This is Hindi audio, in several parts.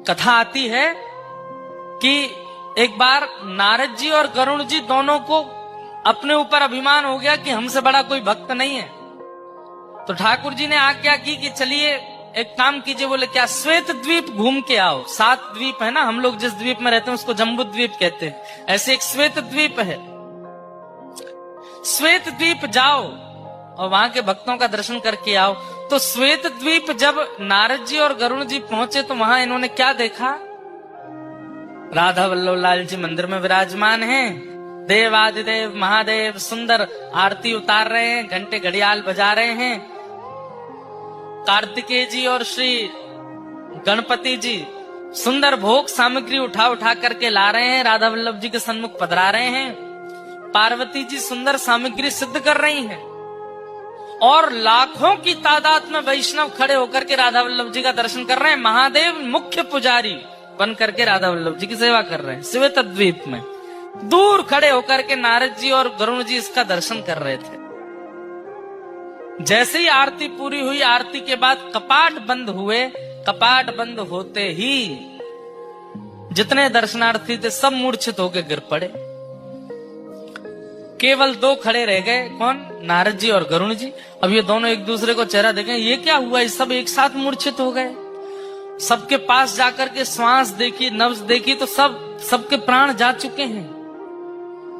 कथा आती है कि एक बार नारद जी और गरुड़ जी दोनों को अपने ऊपर अभिमान हो गया कि हमसे बड़ा कोई भक्त नहीं है। तो ठाकुर जी ने आज्ञा की कि चलिए एक काम कीजिए। बोले क्या? श्वेत द्वीप घूम के आओ। 7 द्वीप है ना, हम लोग जिस द्वीप में रहते हैं उसको जम्बू द्वीप कहते हैं, ऐसे एक श्वेत द्वीप है। श्वेत द्वीप जाओ और वहां के भक्तों का दर्शन करके आओ। तो श्वेत द्वीप जब नारद जी और गरुड़ जी पहुंचे तो वहां इन्होंने क्या देखा? राधा वल्लभ लाल जी मंदिर में विराजमान हैं, देवादिदेव महादेव सुंदर आरती उतार रहे हैं, घंटे घड़ियाल बजा रहे हैं। कार्तिकेय जी और श्री गणपति जी सुंदर भोग सामग्री उठा उठा करके ला रहे हैं, राधा वल्लभ जी के सन्मुख पधरा रहे हैं। पार्वती जी सुंदर सामग्री सिद्ध कर रही हैं और लाखों की तादाद में वैष्णव खड़े होकर के राधा वल्लभ जी का दर्शन कर रहे हैं। महादेव मुख्य पुजारी बन करके राधा वल्लभ जी की सेवा कर रहे हैं श्वेत द्वीप में। दूर खड़े होकर के नारद जी और गरुड़ जी इसका दर्शन कर रहे थे। जैसे ही आरती पूरी हुई, आरती के बाद कपाट बंद हुए। कपाट बंद होते ही जितने दर्शनार्थी थे सब मूर्छित होकर गिर पड़े। केवल 2 खड़े रह गए। कौन? नारद जी और गरुड़ जी। अब ये दोनों एक दूसरे को चेहरा देखें, ये क्या हुआ? ये सब एक साथ मूर्छित हो गए। सबके पास जाकर के श्वास देखी, नब्ज देखी तो सबके प्राण जा चुके हैं।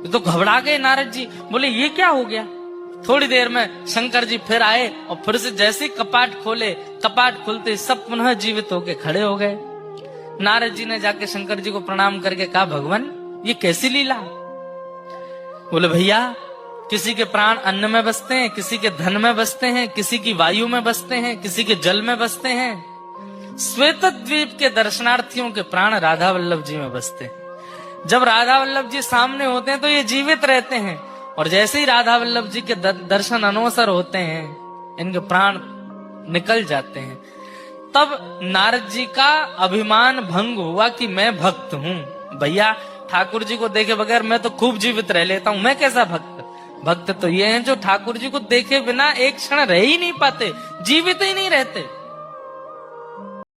तो घबरा गए नारद जी, बोले ये क्या हो गया? थोड़ी देर में शंकर जी फिर आए और फिर से जैसे ही कपाट खोले, कपाट खुलते सब पुनः जीवित होके खड़े हो गए। नारद जी ने जाके शंकर जी को प्रणाम करके कहा, भगवान ये कैसी लीला? बोले भैया, किसी के प्राण अन्न में बसते हैं, किसी के धन में बसते हैं, किसी की वायु में बसते हैं, किसी के जल में बसते हैं। श्वेत द्वीप के दर्शनार्थियों के प्राण राधा वल्लभ जी में बसते हैं। जब राधा वल्लभ जी सामने होते हैं तो ये जीवित रहते हैं, और जैसे ही राधा वल्लभ जी के दर्शन अनवसर होते हैं इनके प्राण निकल जाते हैं। तब नारद जी का अभिमान भंग हुआ कि मैं भक्त हूं। भैया, ठाकुर जी को देखे बगैर मैं तो खूब जीवित रह लेता हूं, मैं कैसा भक्त? भक्त तो ये हैं जो ठाकुर जी को देखे बिना एक क्षण रह ही नहीं पाते, जीवित ही नहीं रहते।